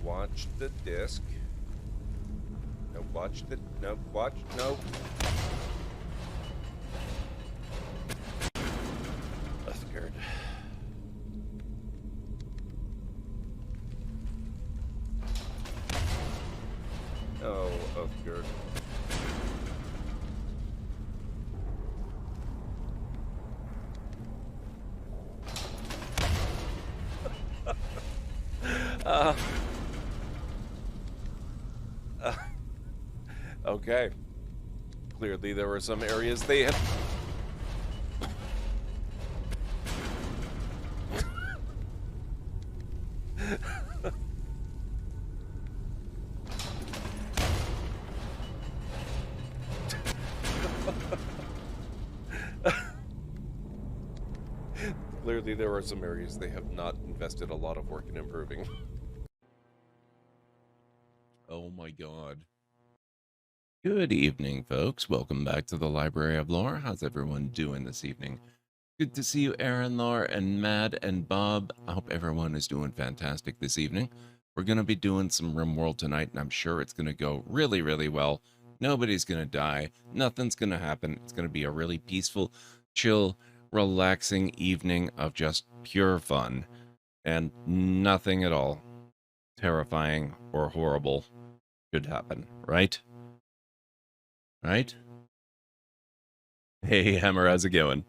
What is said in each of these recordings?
watch the disc. No, watch the... No, watch... No. I'm scared. Oh, scared. Okay. Clearly there were some areas they had... Clearly there were some areas they have not invested a lot of work in improving. Oh my god. Good evening, folks. Welcome back to the Library of Lore. How's everyone doing this evening? Good to see you, Aaron, Lore, and Mad, and Bob. I hope everyone is doing fantastic this evening. We're going to be doing some RimWorld tonight, and I'm sure it's going to go really, really well. Nobody's going to die. Nothing's going to happen. It's going to be a really peaceful, chill, relaxing evening of just pure fun. And nothing at all terrifying or horrible should happen, right? Right? Hey, Hammer, how's it going?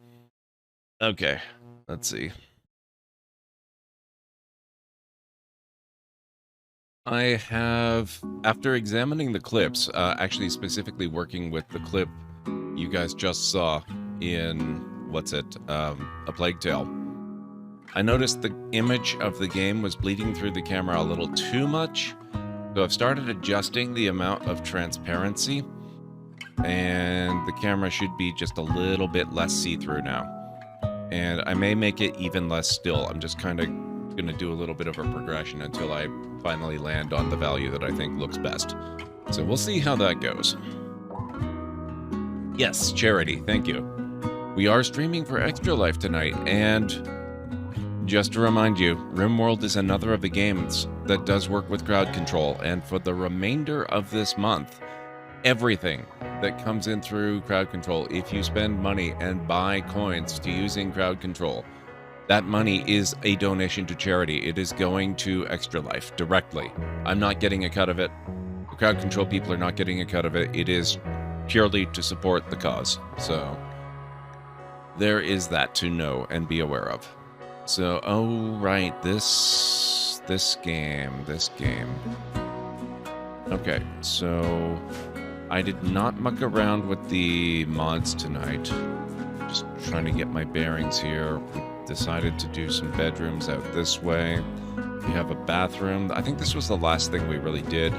Okay, let's see. I have, after examining the clips, actually specifically working with the clip you guys just saw in, A Plague Tale, I noticed the image of the game was bleeding through the camera a little too much, so I've started adjusting the amount of transparency, and the camera should be just a little bit less see-through now. And I may make it even less still. I'm just kind of going to do a little bit of a progression until I finally land on the value that I think looks best. So we'll see how that goes. Yes, Charity, thank you. We are streaming for Extra Life tonight, and just to remind you, RimWorld is another of the games that does work with crowd control, and for the remainder of this month, everything that comes in through crowd control, if you spend money and buy coins to using crowd control, that money is a donation to charity. It is going to Extra Life directly. I'm not getting a cut of it. The crowd control people are not getting a cut of it. It is purely to support the cause. So there is that to know and be aware of. So, oh right, this game. Okay, so I did not muck around with the mods tonight. Just trying to get my bearings here. We decided to do some bedrooms out this way. We have a bathroom. I think this was the last thing we really did.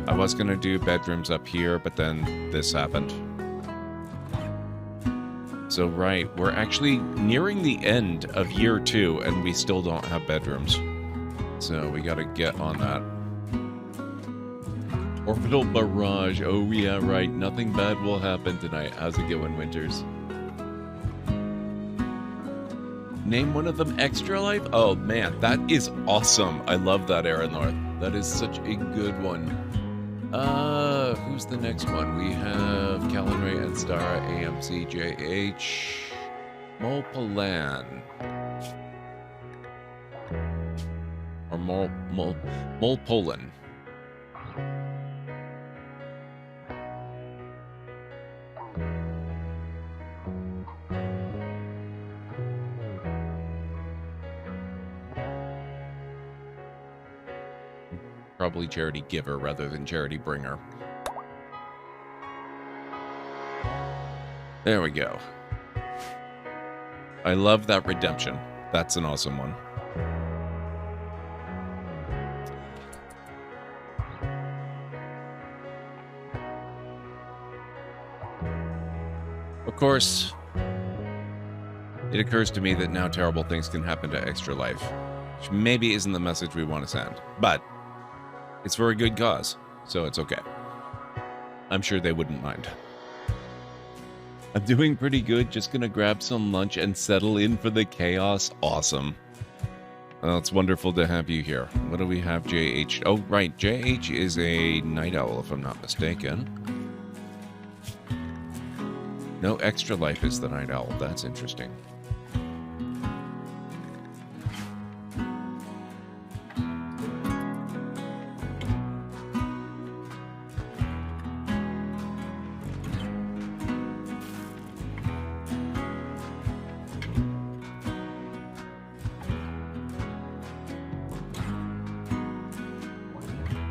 I was going to do bedrooms up here, but then this happened. So right, we're actually nearing the end of year 2, and we still don't have bedrooms. So we got to get on that. Orbital barrage. Oh yeah, right. Nothing bad will happen tonight. How's it going, Winters? Name one of them Extra Life? Oh man, that is awesome. I love that, Aaron North. That is such a good one. Who's the next one? We have Calinray and Stara, AMC, JH, Mopolan. Or Molpolan. Probably charity giver rather than charity bringer. There we go. I love that redemption. That's an awesome one. Of course, it occurs to me that now terrible things can happen to Extra Life, which maybe isn't the message we want to send, but it's for a good cause, so it's okay. I'm sure they wouldn't mind. I'm doing pretty good, just gonna grab some lunch and settle in for the chaos. Awesome. Well, it's wonderful to have you here. What do we have, JH? Oh, right. JH is a night owl, if I'm not mistaken. No Extra Life is the night owl. That's interesting.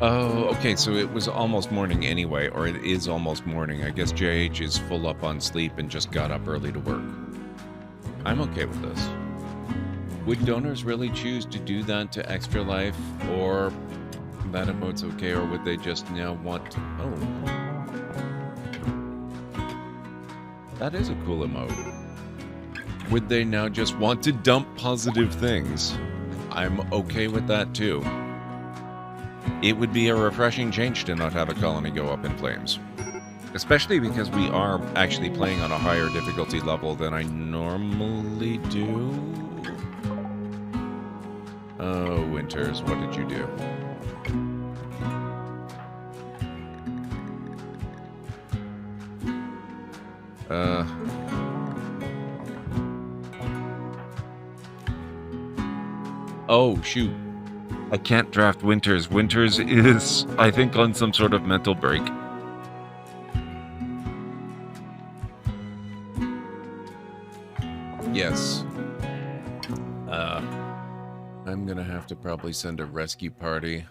Oh, okay, so it was almost morning anyway, or it is almost morning. I guess JH is full up on sleep and just got up early to work. I'm okay with this. Would donors really choose to do that to Extra Life, or that emote's okay, or would they just now want to... Oh. That is a cool emote. Would they now just want to dump positive things? I'm okay with that too. It would be a refreshing change to not have a colony go up in flames. Especially because we are actually playing on a higher difficulty level than I normally do. Oh, Winters, what did you do? Oh, shoot. I can't draft Winters. Winters is, I think, on some sort of mental break. Yes. I'm gonna have to probably send a rescue party.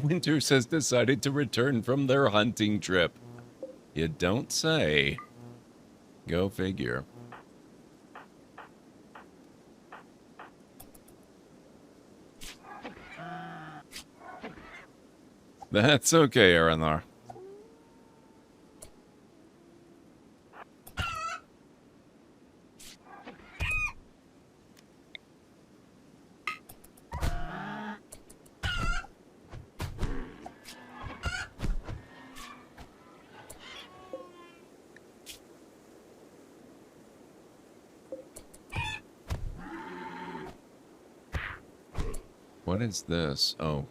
Winters has decided to return from their hunting trip. You don't say. Go figure. That's okay, Aranthar. What is this? Oh.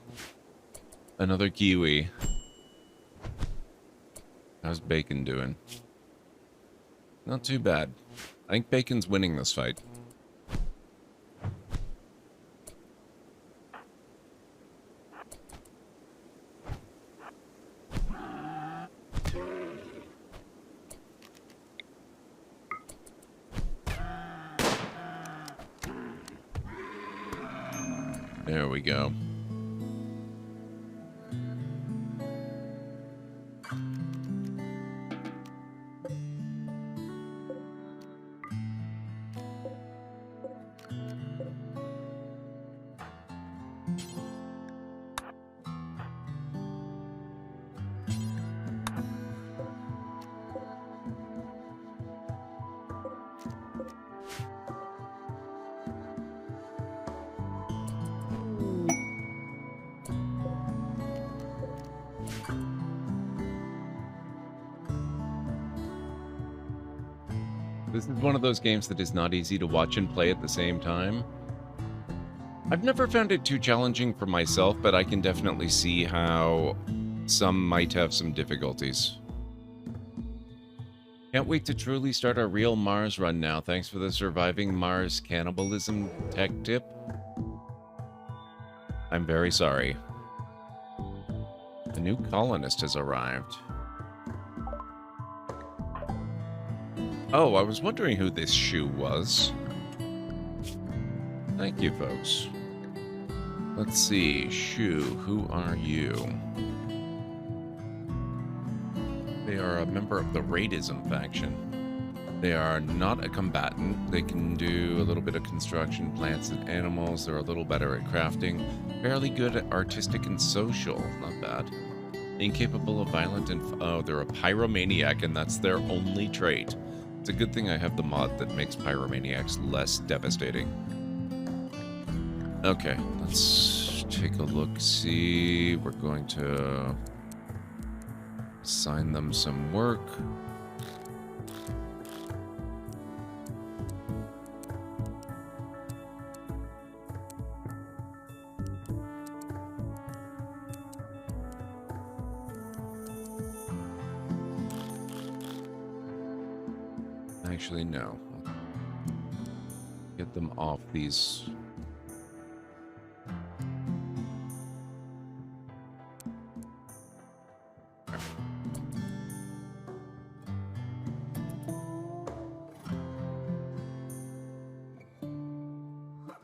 Another kiwi. How's Bacon doing? Not too bad. I think Bacon's winning this fight. There we go. This is one of those games that is not easy to watch and play at the same time. I've never found it too challenging for myself, but I can definitely see how some might have some difficulties. Can't wait to truly start a real Mars run now. Thanks for the surviving Mars cannibalism tech tip. I'm very sorry. A new colonist has arrived. Oh, I was wondering who this shoe was. Thank you, folks. Let's see. Shoe, who are you? They are a member of the Raidism faction. They are not a combatant. They can do a little bit of construction, plants, and animals. They're a little better at crafting. Fairly good at artistic and social. Not bad. Incapable of violent and... Oh, they're a pyromaniac, and that's their only trait. It's a good thing I have the mod that makes pyromaniacs less devastating. Okay, let's take a look, see. We're going to assign them some work. Actually, no. Get them off these.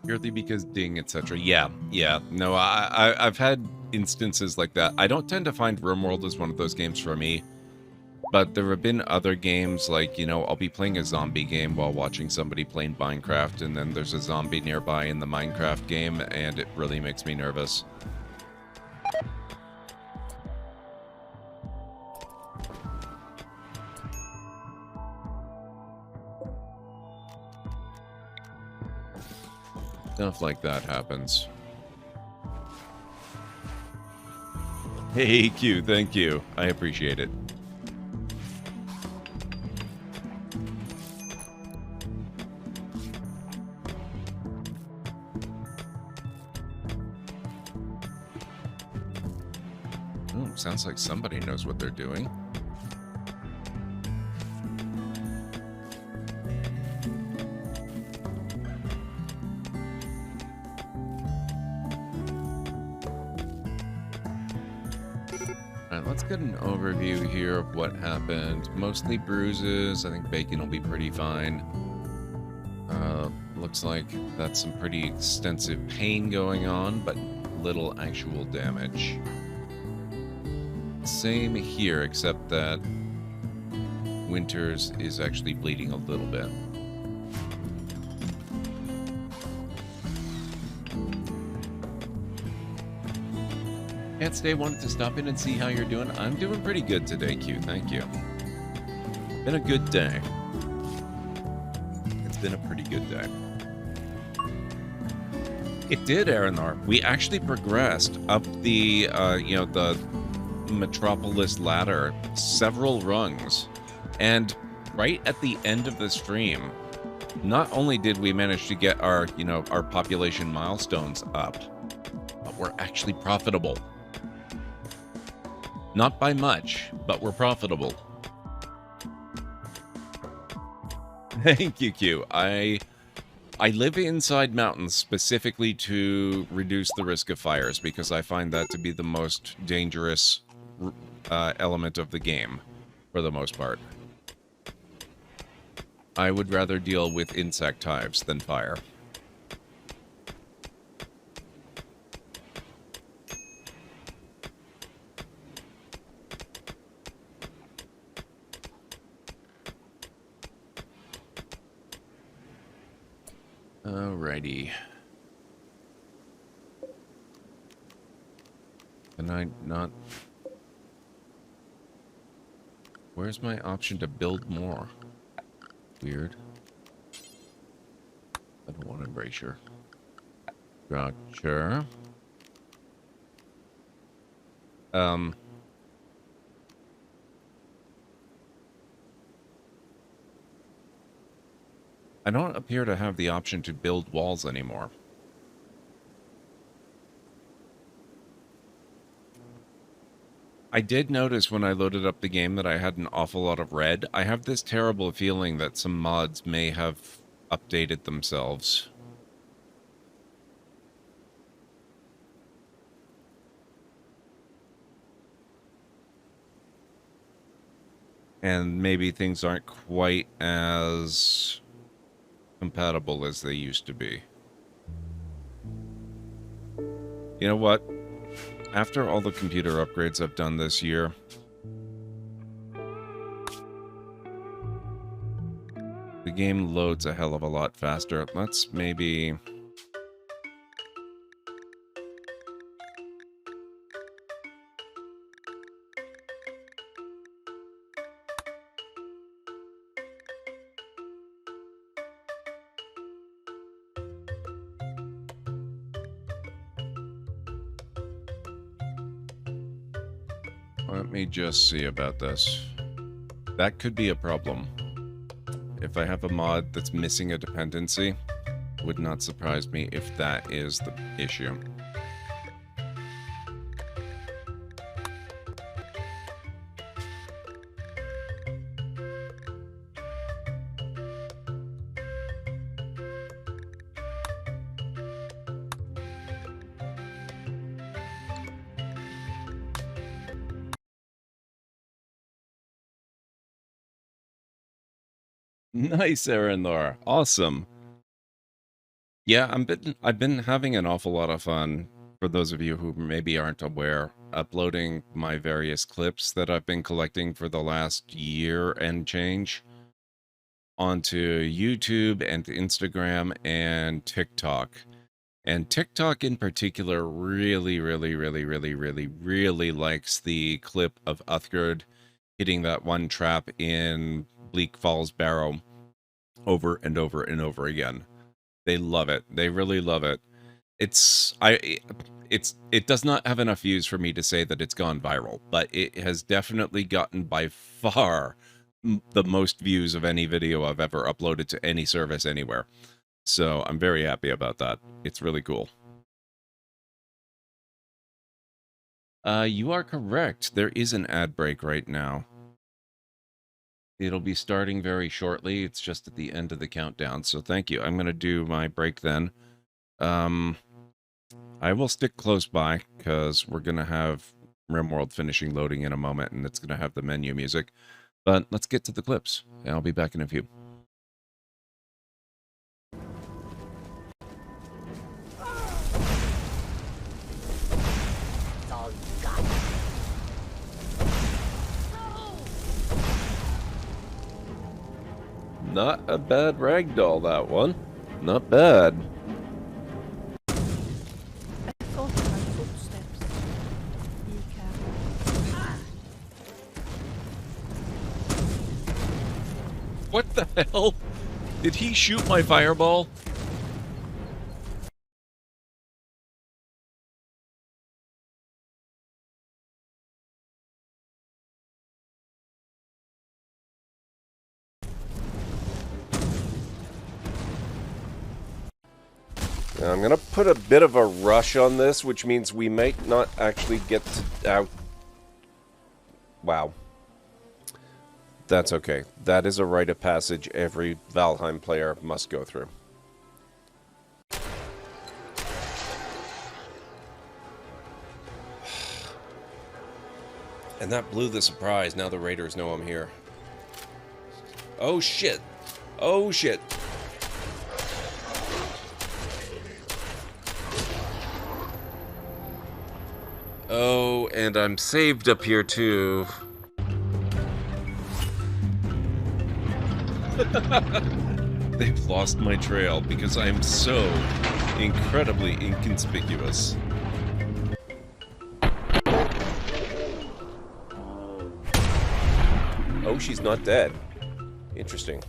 Purely because ding, etc. Yeah. No, I've had instances like that. I don't tend to find RimWorld as one of those games for me. But there have been other games like, you know, I'll be playing a zombie game while watching somebody playing Minecraft, and then there's a zombie nearby in the Minecraft game, and it really makes me nervous. Stuff like that happens. Hey, Q, thank you. I appreciate it. Sounds like somebody knows what they're doing. Alright, let's get an overview here of what happened. Mostly bruises. I think Bacon will be pretty fine. Looks like that's some pretty extensive pain going on, but little actual damage. Same here, except that Winters is actually bleeding a little bit. Can't stay, wanted to stop in and see how you're doing. I'm doing pretty good today, Q. Thank you. Been a good day. It's been a pretty good day. It did, Aranar. We actually progressed up the, you know, the Metropolis ladder several rungs, and right at the end of the stream, not only did we manage to get our, you know, our population milestones up, but we're actually profitable. Not by much, but we're profitable. Thank you, Q. I live inside mountains specifically to reduce the risk of fires, because I find that to be the most dangerous element of the game, for the most part. I would rather deal with insect hives than fire. Alrighty. Can I not... Where's my option to build more? Weird. I don't want to embrace her. Gotcha. I don't appear to have the option to build walls anymore. I did notice when I loaded up the game that I had an awful lot of red. I have this terrible feeling that some mods may have updated themselves. And maybe things aren't quite as compatible as they used to be. You know what? After all the computer upgrades I've done this year, The game loads a hell of a lot faster. Let's maybe... Let me just see about this. That could be a problem. If I have a mod that's missing a dependency, it would not surprise me if that is the issue. Nice, Aaron Laura. Awesome. Yeah, I've been having an awful lot of fun, for those of you who maybe aren't aware, uploading my various clips that I've been collecting for the last year and change onto YouTube and Instagram and TikTok. And TikTok in particular really likes the clip of Uthgard hitting that one trap in Bleak Falls Barrow over and over and over again. They love it. They really love it. It does not have enough views for me to say that it's gone viral, but it has definitely gotten by far the most views of any video I've ever uploaded to any service anywhere. So I'm very happy about that. It's really cool. You are correct. There is an ad break right now. It'll be starting very shortly. It's just at the end of the countdown, so thank you. I'm going to do my break then. I will stick close by, because we're going to have RimWorld finishing loading in a moment, and it's going to have the menu music. But let's get to the clips, and I'll be back in a few. Not a bad ragdoll, that one. Not bad. I thought I heard footsteps. Be careful. What the hell? Did he shoot my fireball? Now, I'm going to put a bit of a rush on this, which means we might not actually get out. Wow. That's okay. That is a rite of passage every Valheim player must go through. And that blew the surprise. Now the raiders know I'm here. Oh shit. Oh shit. Oh, and I'm saved up here too. They've lost my trail because I'm so incredibly inconspicuous. Oh, she's not dead. Interesting.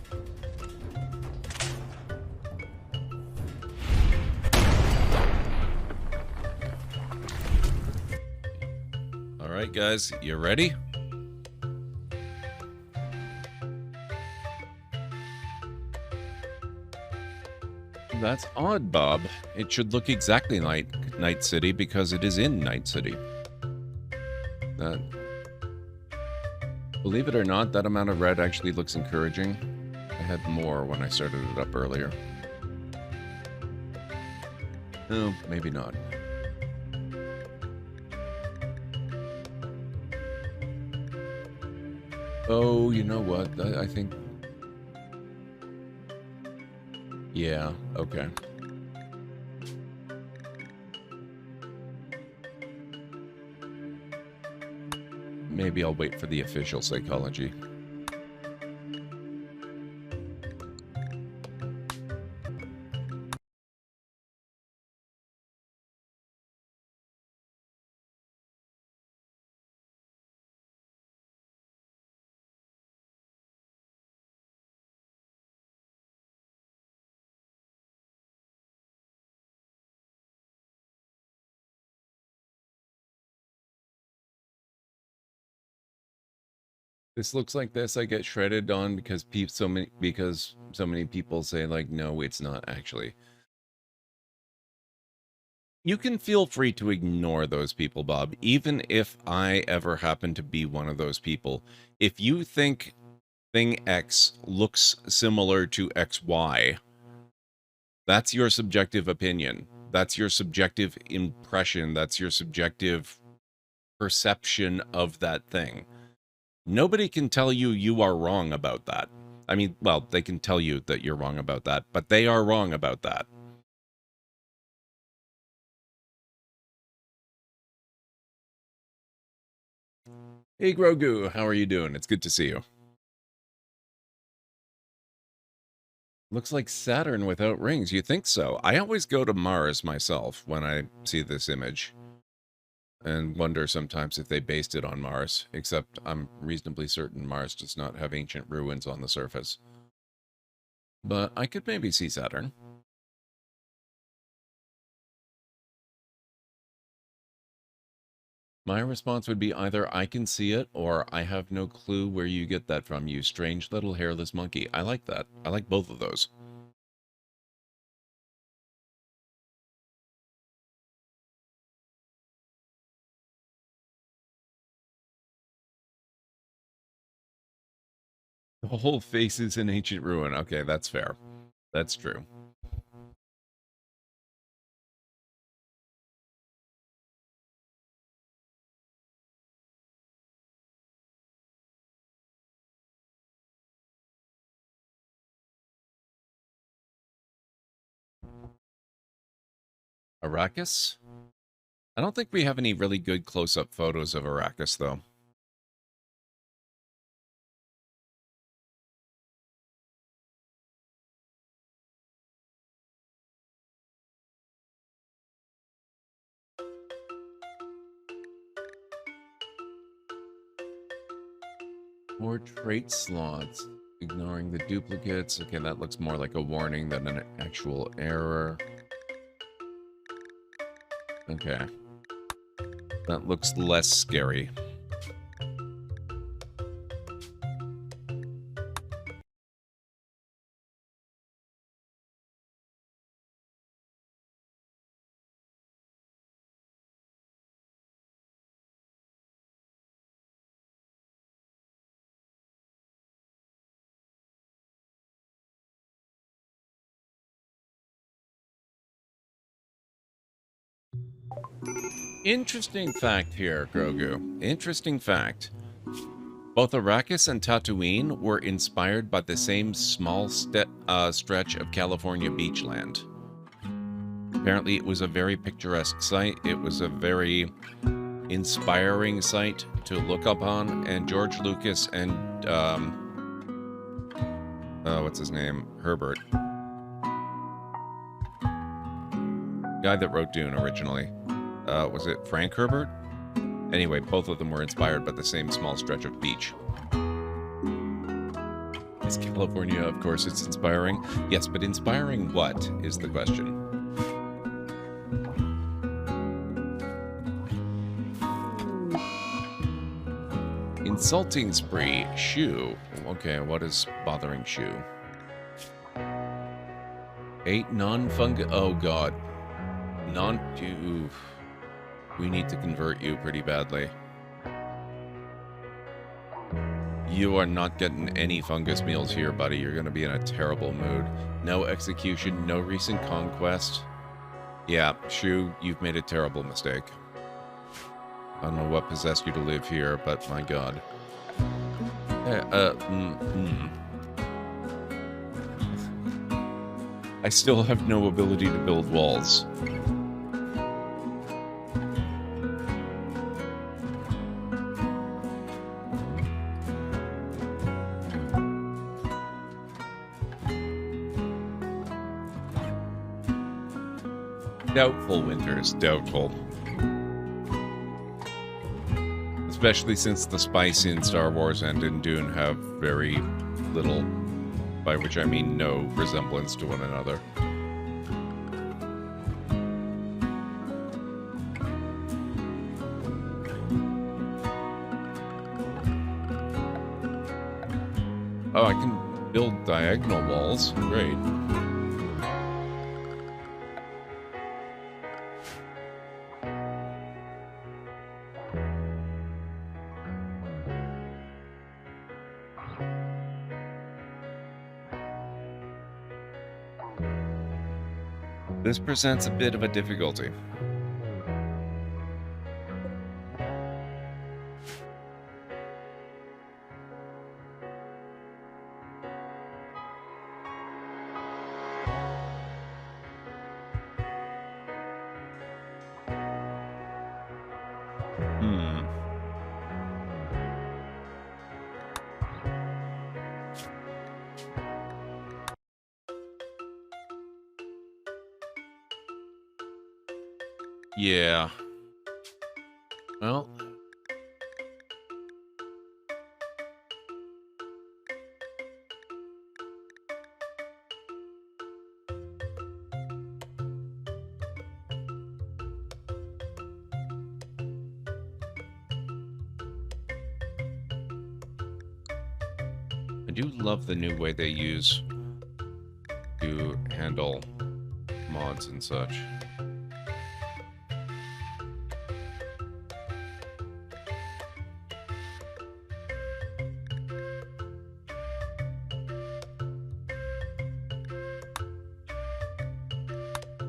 Alright guys, you ready? That's odd, Bob. It should look exactly like Night City because it is in Night City. Believe it or not, that amount of red actually looks encouraging. I had more when I started it up earlier. Oh, maybe not. Oh, you know what? I think... Yeah, okay. Maybe I'll wait for the official psychology. This looks like this. I get shredded on because so many people say like, no, it's not actually. You can feel free to ignore those people, Bob, even if I ever happen to be one of those people. If you think thing X looks similar to XY, that's your subjective opinion. That's your subjective impression. That's your subjective perception of that thing. Nobody can tell you you are wrong about that. I mean, well, they can tell you that you're wrong about that, but they are wrong about that. Hey, Grogu, how are you doing? It's good to see you. Looks like Saturn without rings. You think so? I always go to Mars myself when I see this image and wonder sometimes if they based it on Mars, except I'm reasonably certain Mars does not have ancient ruins on the surface. But I could maybe see Saturn. My response would be either I can see it or I have no clue where you get that from, you strange little hairless monkey. I like that. I like both of those. The whole face is an ancient ruin. Okay, that's fair. That's true. Arrakis? I don't think we have any really good close-up photos of Arrakis, though. More trait slots. Ignoring the duplicates. Okay, that looks more like a warning than an actual error. Okay. That looks less scary. Interesting fact here, Grogu. Interesting fact. Both Arrakis and Tatooine were inspired by the same small stretch of California beachland. Apparently, it was a very picturesque site. It was a very inspiring site to look upon, and George Lucas and, what's his name? Herbert. Guy that wrote Dune originally. Was it Frank Herbert? Anyway, both of them were inspired by the same small stretch of beach. Is California, of course, it's inspiring? Yes, but inspiring what is the question? Insulting spree. Shu. Okay, what is bothering Shu? 8 non-fungi... Oh, God. Oof. We need to convert you pretty badly. You are not getting any fungus meals here, buddy. You're going to be in a terrible mood. No execution, no recent conquest. Yeah, Shu, you've made a terrible mistake. I don't know what possessed you to live here, but my God. I still have no ability to build walls. Doubtful, Winters, doubtful. Especially since the spice in Star Wars and in Dune have very little, by which I mean no, resemblance to one another. Oh, I can build diagonal walls. Great. This presents a bit of a difficulty. Yeah. Well. I do love the new way they use to handle mods and such.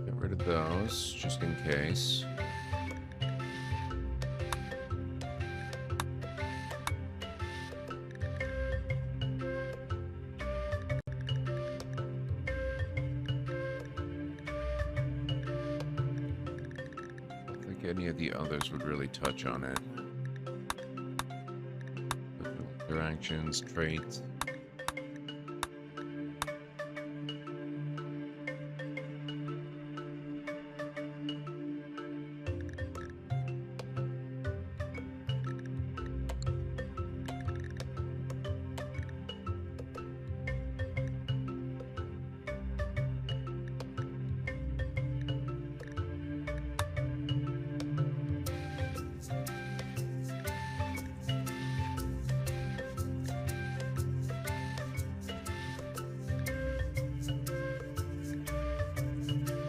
Get rid of those, just in case. Any of the others would really touch on it. Interactions, traits.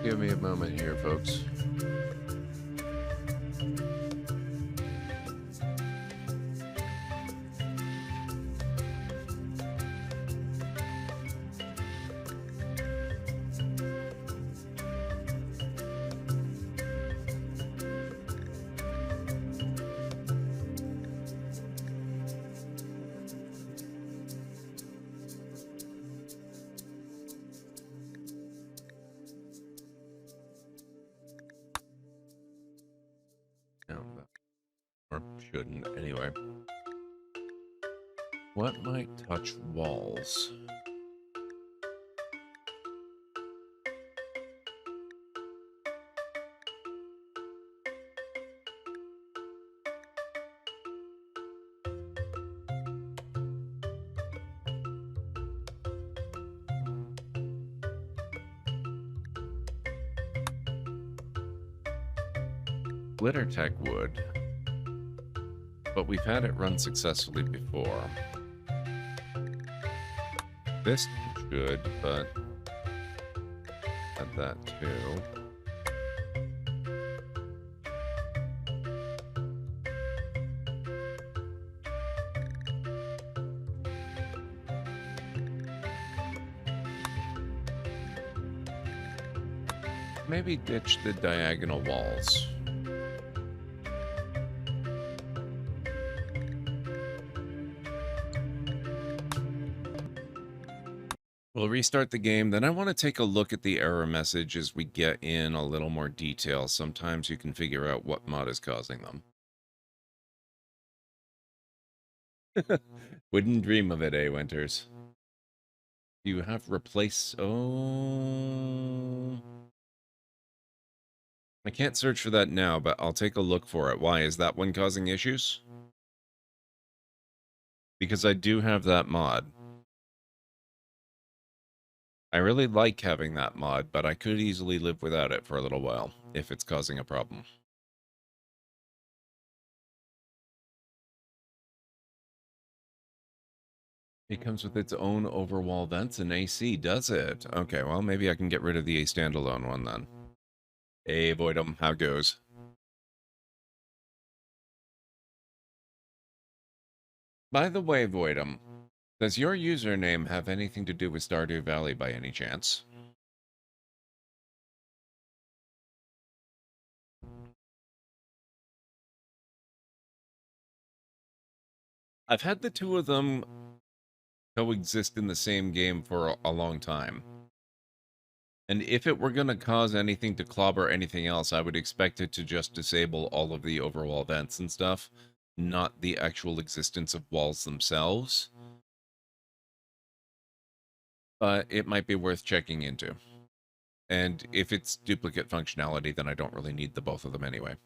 Give me a moment here, folks. Or shouldn't, anyway. What might touch walls? Glitter tech would, but we've had it run successfully before. This should, but add that too. Maybe ditch the diagonal walls. We'll restart the game, then I want to take a look at the error message as we get in a little more detail. Sometimes you can figure out what mod is causing them. Wouldn't dream of it, eh, Winters? You have replace... Oh... I can't search for that now, but I'll take a look for it. Why? Is that one causing issues? Because I do have that mod. I really like having that mod, but I could easily live without it for a little while, if it's causing a problem. It comes with its own overwall vents and AC, does it? Okay, well, maybe I can get rid of the A standalone one then. Hey, Voidum, how goes? By the way, Voidum, does your username have anything to do with Stardew Valley by any chance? I've had the two of them coexist in the same game for a long time. And if it were going to cause anything to clobber anything else, I would expect it to just disable all of the overwall vents and stuff, not the actual existence of walls themselves. But it might be worth checking into. And if it's duplicate functionality, then I don't really need the both of them anyway.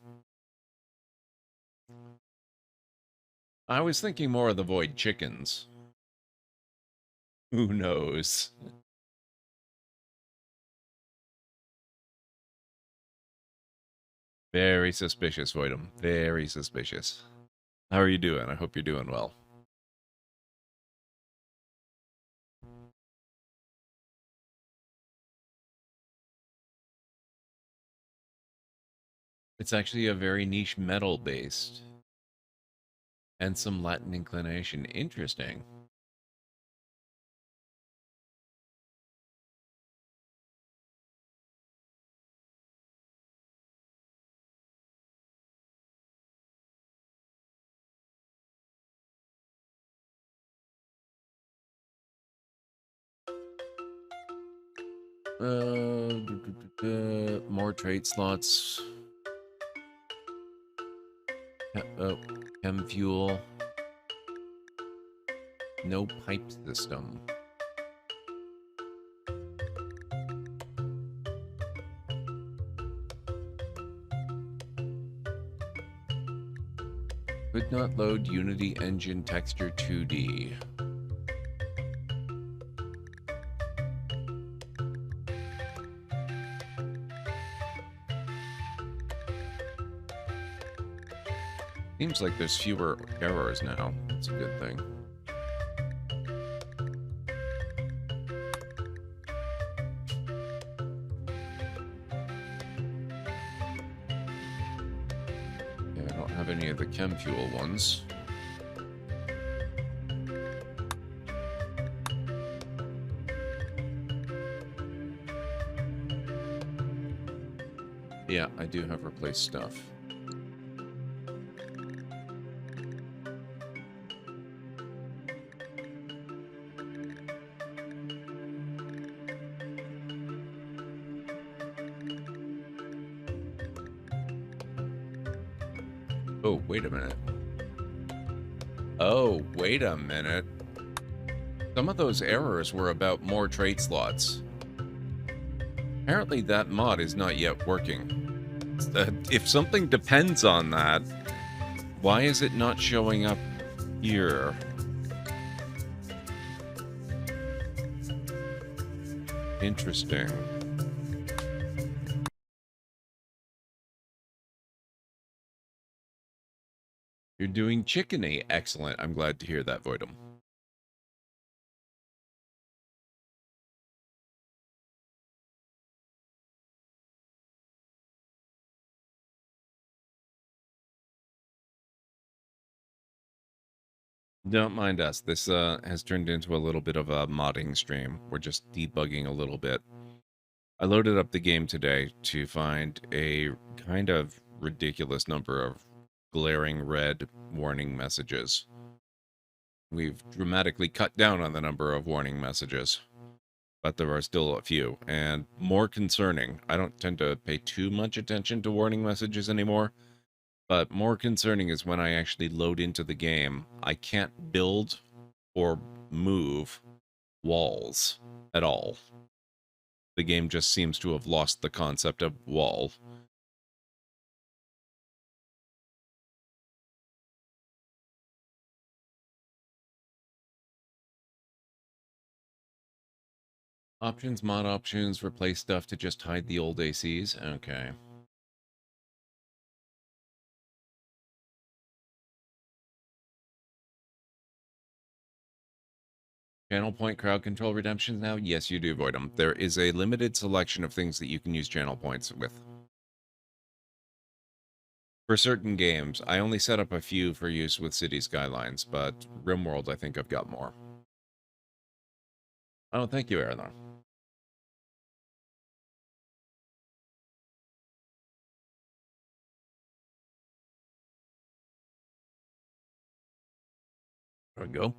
I was thinking more of the void chickens. Who knows? Very suspicious, Voidum. Very suspicious. How are you doing? I hope you're doing well. It's actually a very niche metal based. And some Latin inclination. Interesting. More trait slots. Chem fuel. No pipe system. Could not load Unity Engine Texture 2D. Seems like there's fewer errors now. That's a good thing. Yeah, I don't have any of the chem fuel ones. Yeah, I do have replaced stuff. Oh, wait a minute. Oh, wait a minute. Some of those errors were about more trait slots. Apparently that mod is not yet working. If something depends on that, why is it not showing up here? Interesting. You're doing chickeny. Excellent. I'm glad to hear that, Voidum. Don't mind us. This has turned into a little bit of a modding stream. We're just debugging a little bit. I loaded up the game today to find a kind of ridiculous number of glaring red warning messages. We've dramatically cut down on the number of warning messages, but there are still a few, and more concerning. I don't tend to pay too much attention to warning messages anymore, but more concerning is when I actually load into the game, I can't build or move walls at all. The game just seems to have lost the concept of wall. Options, mod options, replace stuff to just hide the old ACs. Okay. Channel point crowd control redemptions now? Yes, you do avoid them. There is a limited selection of things that you can use channel points with. For certain games, I only set up a few for use with City Skylines, but RimWorld, I think I've got more. Oh, thank you, Aaron. There we go.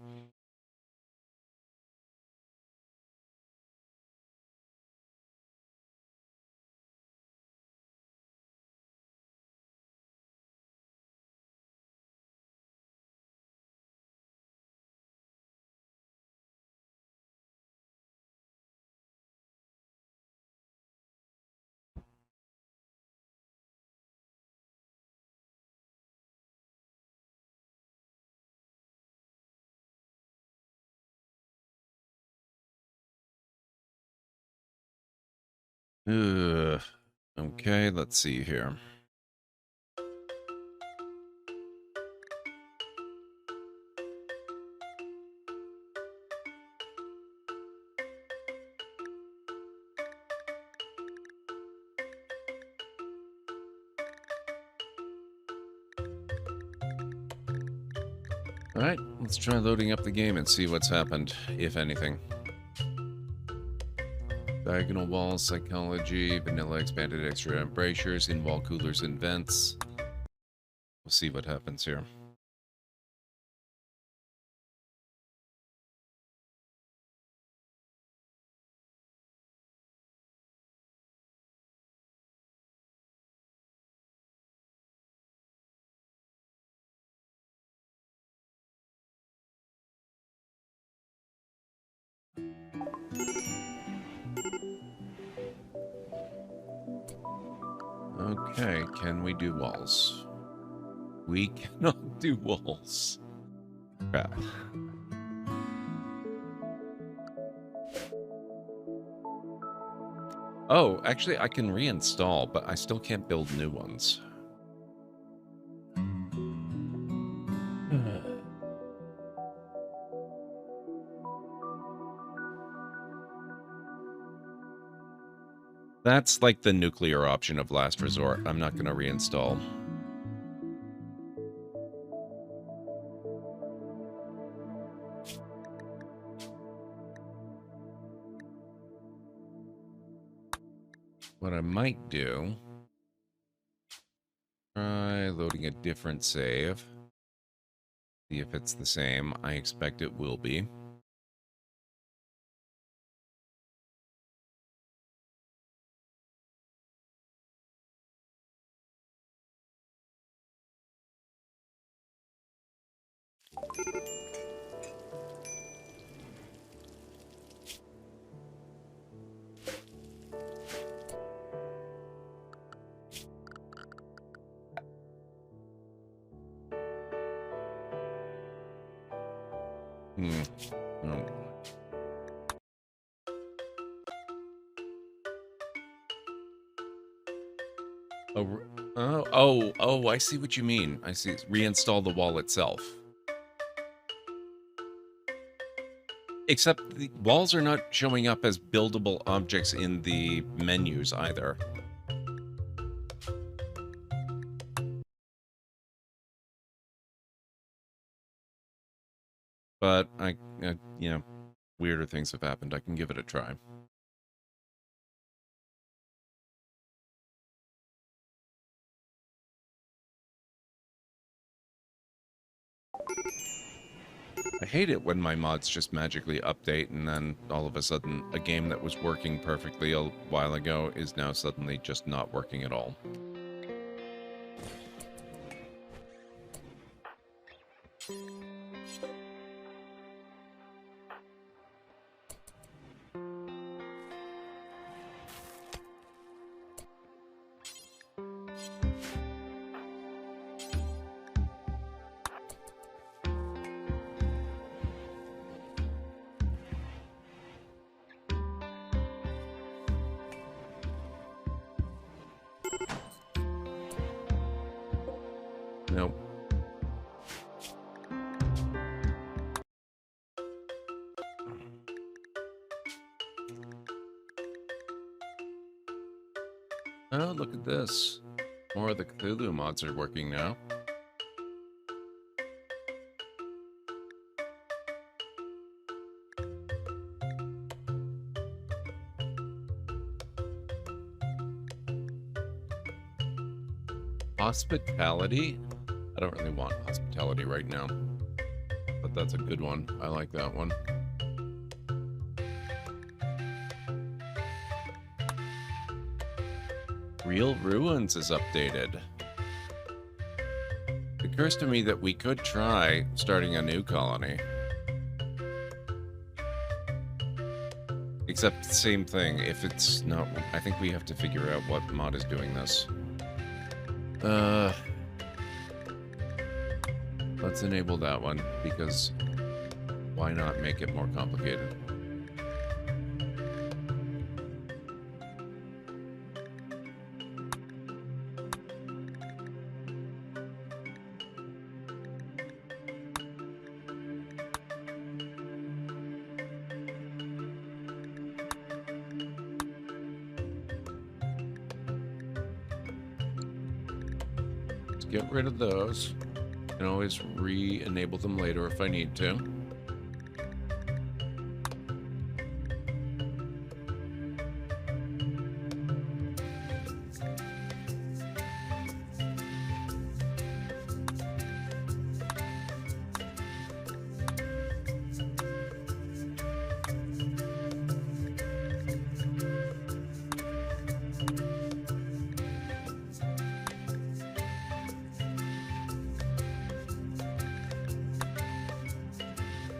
Okay, let's see here. All right, let's try loading up the game and see what's happened, if anything. Diagonal walls, psychology, vanilla expanded extra embrasures, in-wall coolers and vents. We'll see what happens here. Okay, can we do walls? We cannot do walls. Crap. Oh, actually, I can reinstall, but I still can't build new ones. That's like the nuclear option of last resort. I'm not going to reinstall. What I might do, try loading a different save. See if it's the same. I expect it will be. Oh. Oh, I see what you mean. I see. Reinstall the wall itself. Except the walls are not showing up as buildable objects in the menus either. But you know, weirder things have happened. I can give it a try. I hate it when my mods just magically update and then all of a sudden a game that was working perfectly a while ago is now suddenly just not working at all. Nope. look at this. More of the Cthulhu mods are working now. Hospitality? I don't really want hospitality right now, but that's a good one. I like that one. Real Ruins is updated. It occurs to me that we could try starting a new colony. Except same thing. If it's not, I think we have to figure out what mod is doing this. Let's enable that one, because why not make it more complicated? Let's get rid of those. I can always re-enable them later if I need to.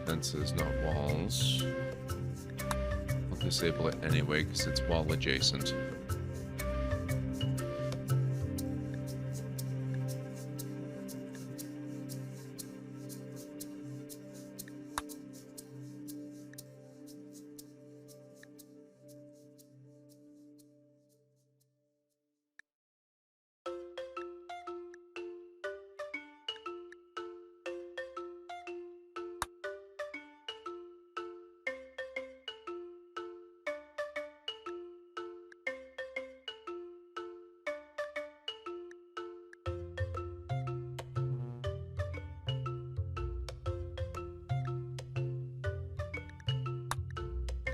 Fences, not walls. I'll disable it anyway because it's wall adjacent.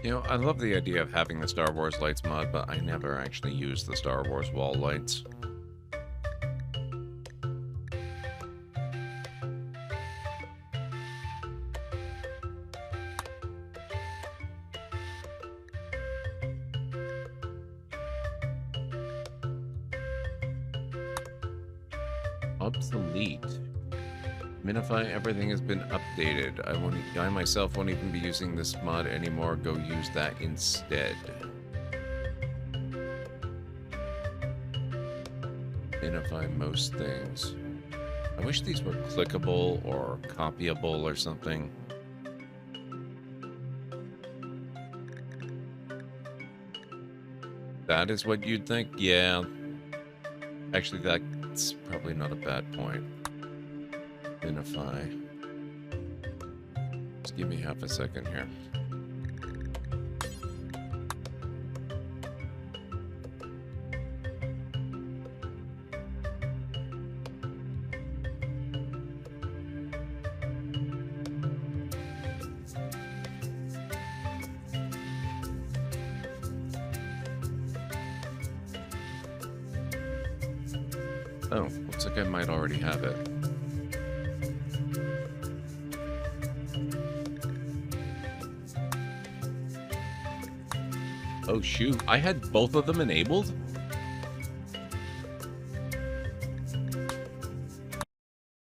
You know, I love the idea of having the Star Wars lights mod, but I never actually use the Star Wars wall lights. Obsolete. Minify, everything has been updated. I myself won't even be using this mod anymore. Go use that instead. Minify most things. I wish these were clickable or copyable or something. That is what you'd think? Yeah. Actually, that's probably not a bad point. Minify. Just give me half a second here. Oh, looks like I might already have it. Oh shoot, I had both of them enabled?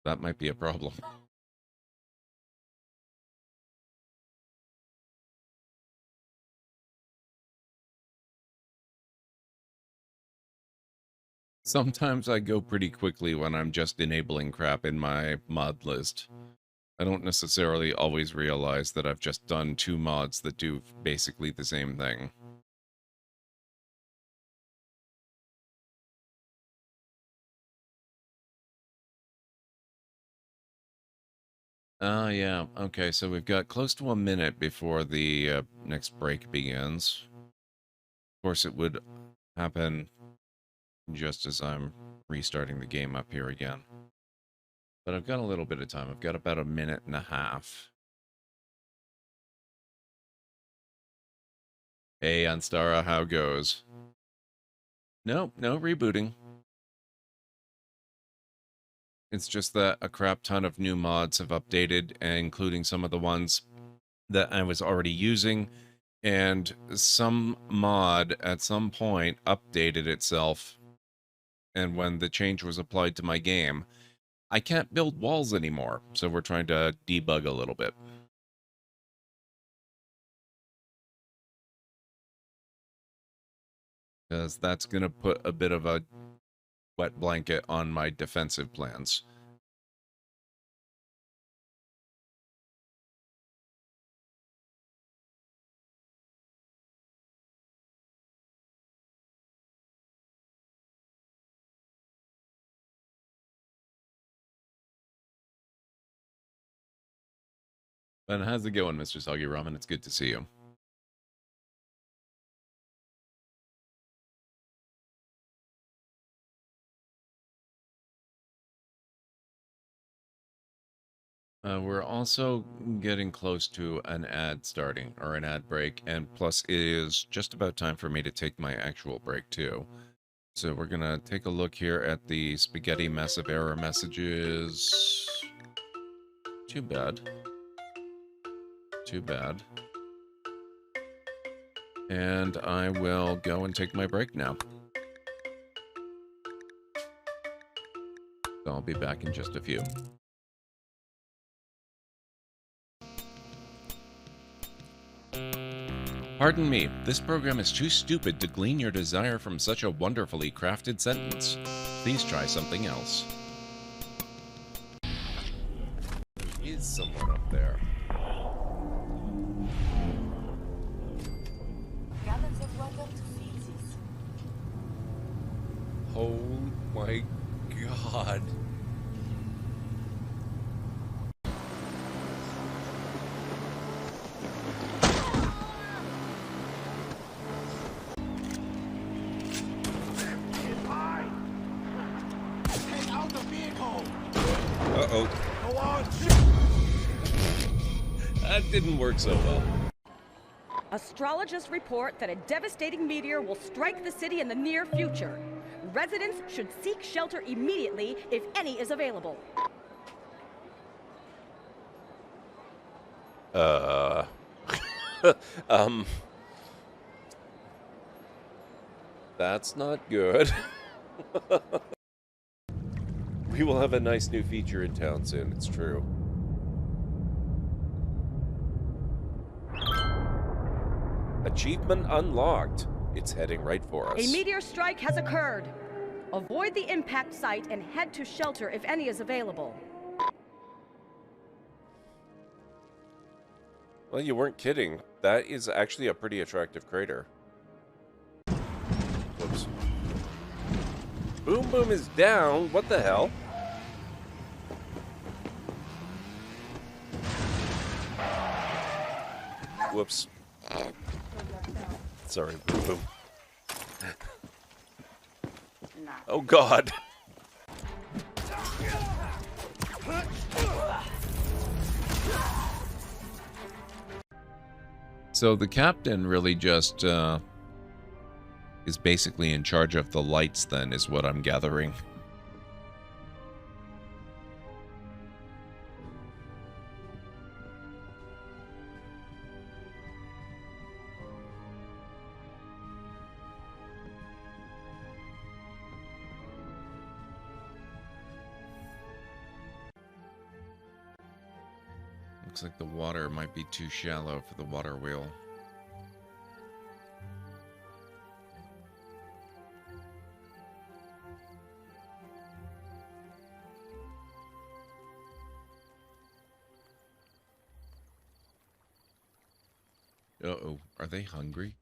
That might be a problem. Sometimes I go pretty quickly when I'm just enabling crap in my mod list. I don't necessarily always realize that I've just done two mods that do basically the same thing. Yeah. Okay, so we've got close to a minute before the next break begins. Of course, it would happen just as I'm restarting the game up here again. But I've got a little bit of time. I've got about a minute and a half. Hey, Anstara, how goes? No rebooting. It's just that a crap ton of new mods have updated, including some of the ones that I was already using, and some mod at some point updated itself, and when the change was applied to my game, I can't build walls anymore, so we're trying to debug a little bit. Because that's going to put a bit of a wet blanket on my defensive plans. But how's it going, Mr. Soggy Ramen? It's good to see you. We're also getting close to an ad starting, or an ad break, and plus it is just about time for me to take my actual break too. So we're gonna take a look here at the spaghetti mess of error messages. Too bad. Too bad. And I will go and take my break now. So I'll be back in just a few. Pardon me, this program is too stupid to glean your desire from such a wonderfully crafted sentence. Please try something else. There is someone up there. Oh my god. Uh-oh. Go on. That didn't work so well. Astrologists report that a devastating meteor will strike the city in the near future. Residents should seek shelter immediately if any is available. That's not good. We will have a nice new feature in town soon, it's true. Achievement unlocked. It's heading right for us. A meteor strike has occurred. Avoid the impact site and head to shelter if any is available. Well, you weren't kidding. That is actually a pretty attractive crater. Whoops. Boom Boom is down. What the hell? Whoops. Sorry, Boom Boom. Oh god. So the captain really just is basically in charge of the lights then, is what I'm gathering. Looks like the water might be too shallow for the water wheel. Uh-oh, are they hungry?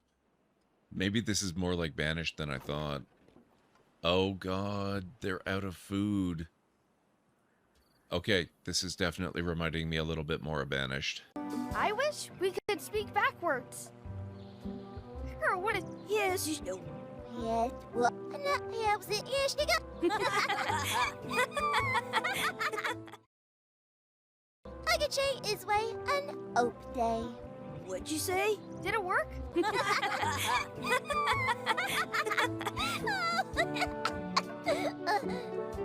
Maybe this is more like Banished than I thought. Oh god, they're out of food. Okay, this is definitely reminding me a little bit more of Banished. I wish we could speak backwards. Or what is... Yes, you know. Yes, well, is way an ope day. What'd you say? Did it work?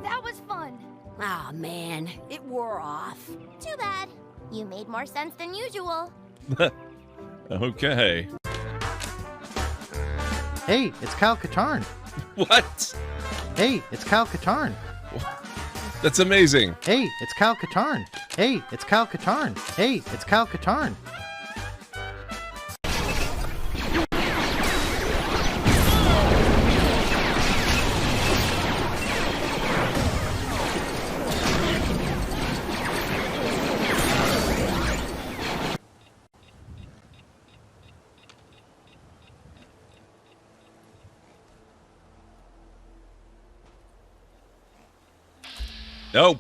That was fun. Aw, man, it wore off. Too bad. You made more sense than usual. Okay. Hey, it's Kyle Katarn. What? Hey, it's Kyle Katarn. That's amazing. Hey, it's Kyle Katarn. Hey, it's Kyle Katarn. Hey, it's Kyle Katarn. Nope.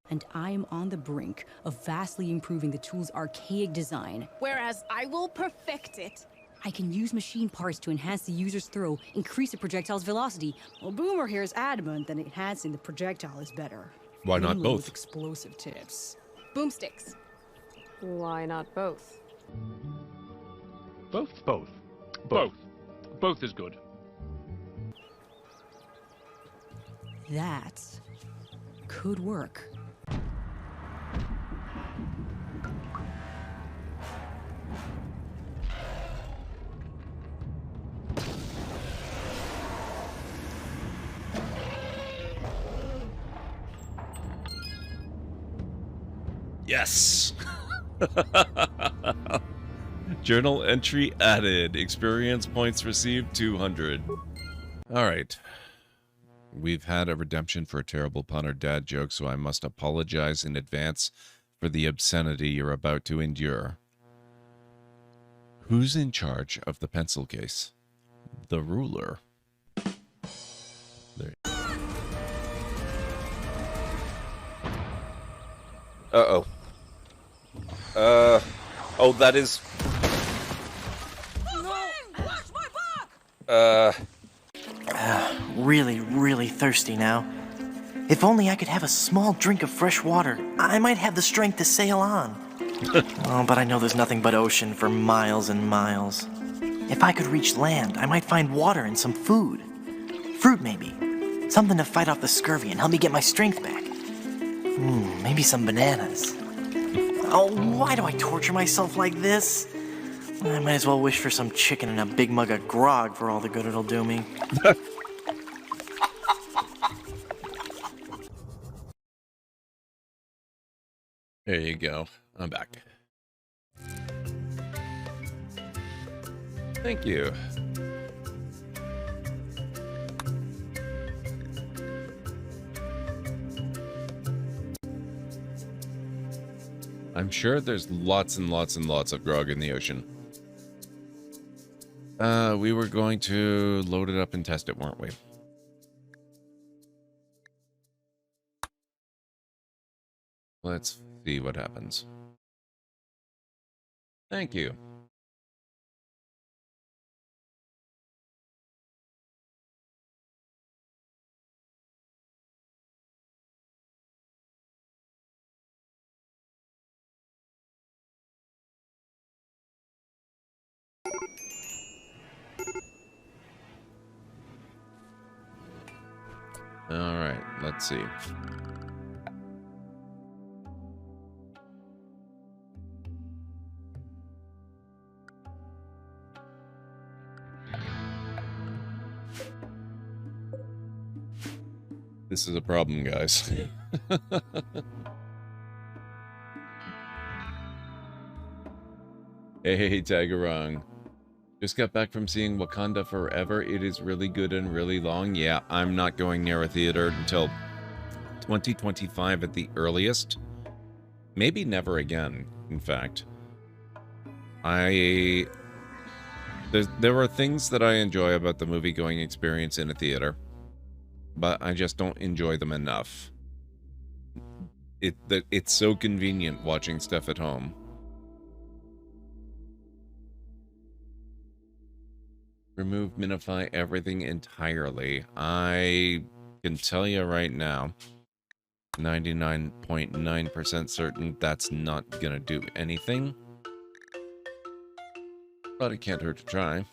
And I am on the brink of vastly improving the tool's archaic design. Whereas I will perfect it. I can use machine parts to enhance the user's throw, increase the projectile's velocity. Well, Boomer here is adamant that enhancing the projectile is better. Why not Mainly with both? explosive tips. Boomsticks. Why not both? Both? Both. Both. Both is good. That could work. Yes. Journal entry added. Experience points received 200. All right. We've had a redemption for a terrible pun or dad joke, so I must apologize in advance for the obscenity you're about to endure. Who's in charge of the pencil case? The ruler. There. Uh-oh. Oh, that is... Really, really thirsty now. If only I could have a small drink of fresh water, I might have the strength to sail on. Oh, but I know there's nothing but ocean for miles and miles. If I could reach land, I might find water and some food. Fruit, maybe. Something to fight off the scurvy and help me get my strength back. Maybe some bananas. Oh, why do I torture myself like this? I might as well wish for some chicken and a big mug of grog for all the good it'll do me. There you go. I'm back. Thank you. I'm sure there's lots and lots and lots of grog in the ocean. We were going to load it up and test it, weren't we? Let's see what happens. Thank you. All right, let's see. This is a problem, guys. Hey, Tagarong. Just got back from seeing Wakanda Forever. It is really good and really long. Yeah, I'm not going near a theater until 2025 at the earliest. Maybe never again, in fact. There are things that I enjoy about the movie-going experience in a theater, but I just don't enjoy them enough. It's so convenient watching stuff at home. Remove, minify everything entirely. I can tell you right now, 99.9% certain that's not gonna do anything. But it can't hurt to try.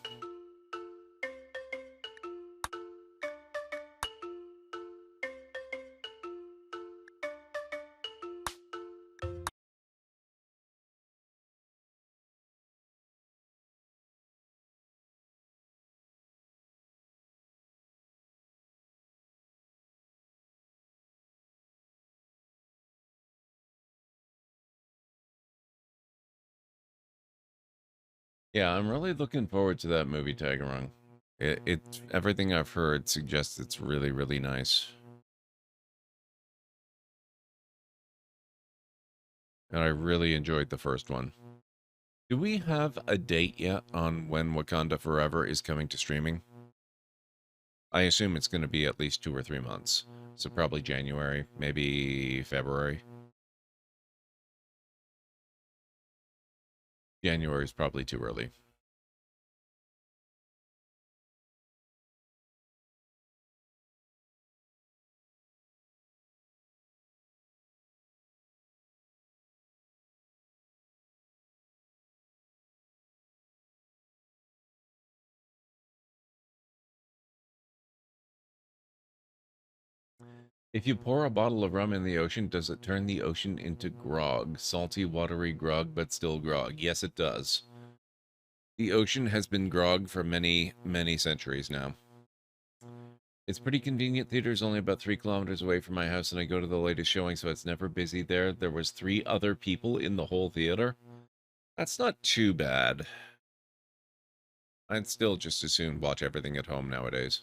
Yeah, I'm really looking forward to that movie, Tagarung. Everything I've heard suggests it's really, really nice. And I really enjoyed the first one. Do we have a date yet on when Wakanda Forever is coming to streaming? I assume it's going to be at least 2 or 3 months. So probably January, maybe February. January is probably too early. If you pour a bottle of rum in the ocean, does it turn the ocean into grog? Salty, watery grog, but still grog. Yes, it does. The ocean has been grog for many, many centuries now. It's pretty convenient. Theater's only about 3 kilometers away from my house, and I go to the latest showing, so it's never busy there. There was 3 other people in the whole theater. That's not too bad. I'd still just as soon watch everything at home nowadays.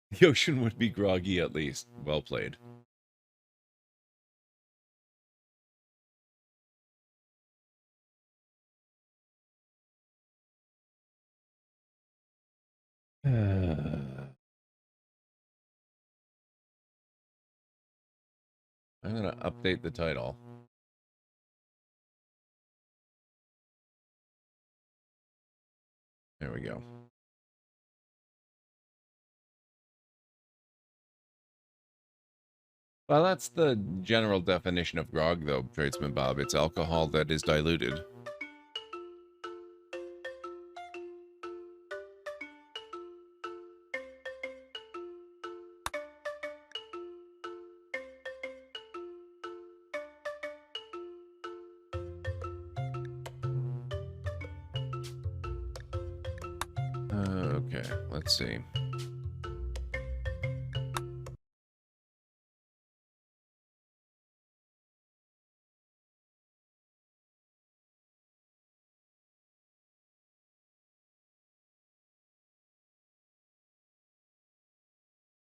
The ocean would be groggy at least. Well played. I'm going to update the title. There we go. Well, that's the general definition of grog, though, Tradesman Bob. It's alcohol that is diluted. Okay, let's see.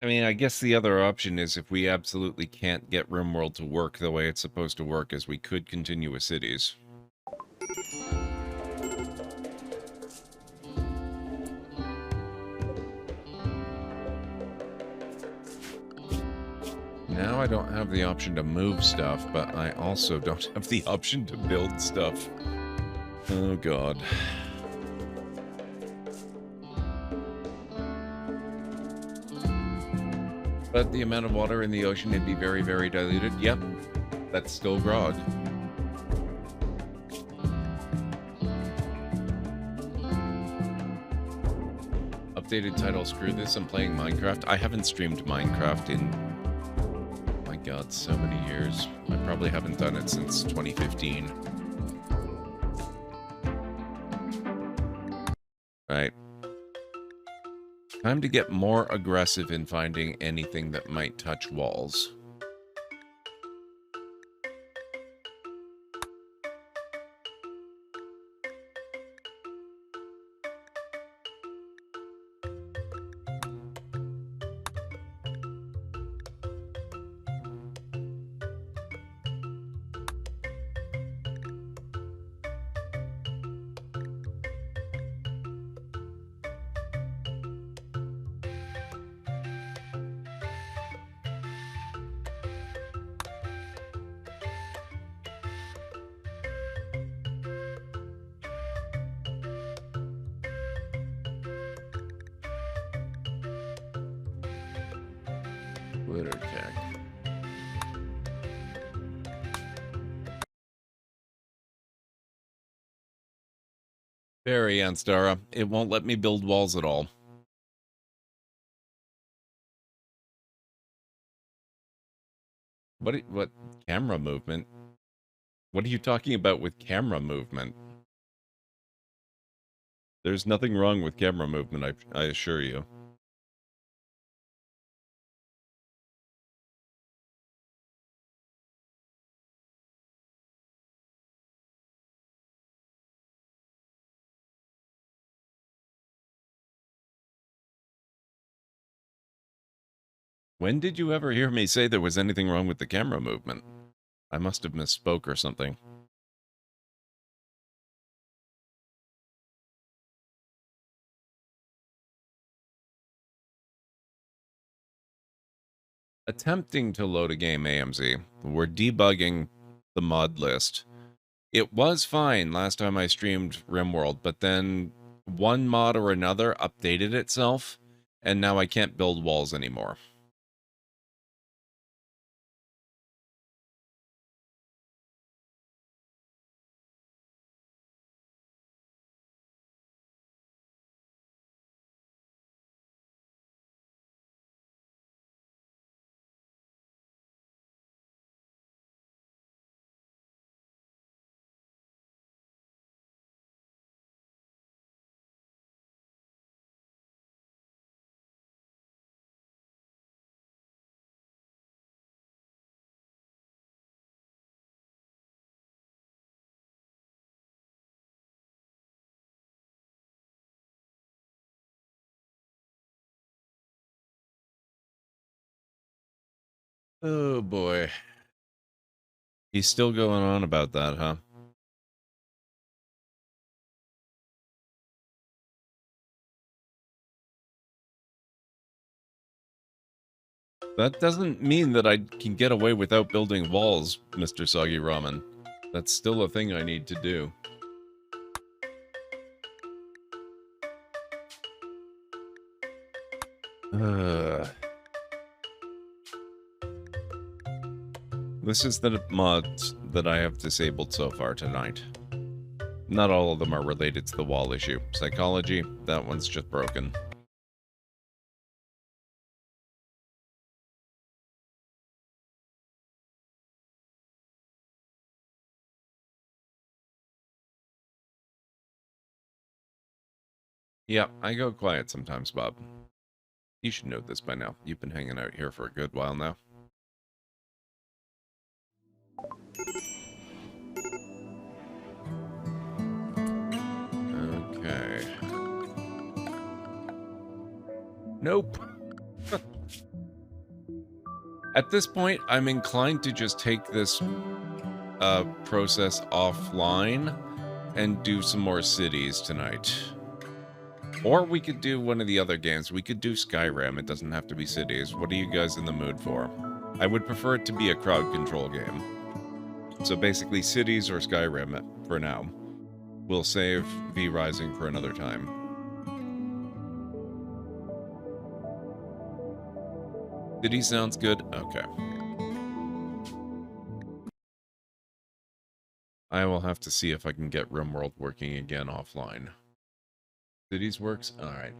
I mean, I guess the other option is if we absolutely can't get RimWorld to work the way it's supposed to work, is we could continue with cities. Now I don't have the option to move stuff, but I also don't have the option to build stuff. Oh, God. But the amount of water in the ocean would be very, very diluted. Yep, that's still grog. Updated title, screw this, I'm playing Minecraft. I haven't streamed Minecraft in, my God, so many years. I probably haven't done it since 2015. Right. Time to get more aggressive in finding anything that might touch walls. Glitter tech. Very, Anstara. It won't let me build walls at all. What camera movement? What are you talking about with camera movement? There's nothing wrong with camera movement, I assure you. When did you ever hear me say there was anything wrong with the camera movement? I must have misspoke or something. Attempting to load a game, AMZ. We're debugging the mod list. It was fine last time I streamed RimWorld, but then one mod or another updated itself, and now I can't build walls anymore. Oh boy. He's still going on about that, huh? That doesn't mean that I can get away without building walls, Mr. Soggy Ramen. That's still a thing I need to do. This is the mods that I have disabled so far tonight. Not all of them are related to the wall issue. Psychology, that one's just broken. Yeah, I go quiet sometimes, Bob. You should know this by now. You've been hanging out here for a good while now. Okay. Nope. At this point, I'm inclined to just take this process offline and do some more cities tonight. Or we could do one of the other games. We could do Skyrim. It doesn't have to be cities. What are you guys in the mood for? I would prefer it to be a crowd control game. So basically cities or Skyrim for now. We'll save V Rising for another time. City sounds good? Okay. I will have to see if I can get RimWorld working again offline. Cities works? Alright.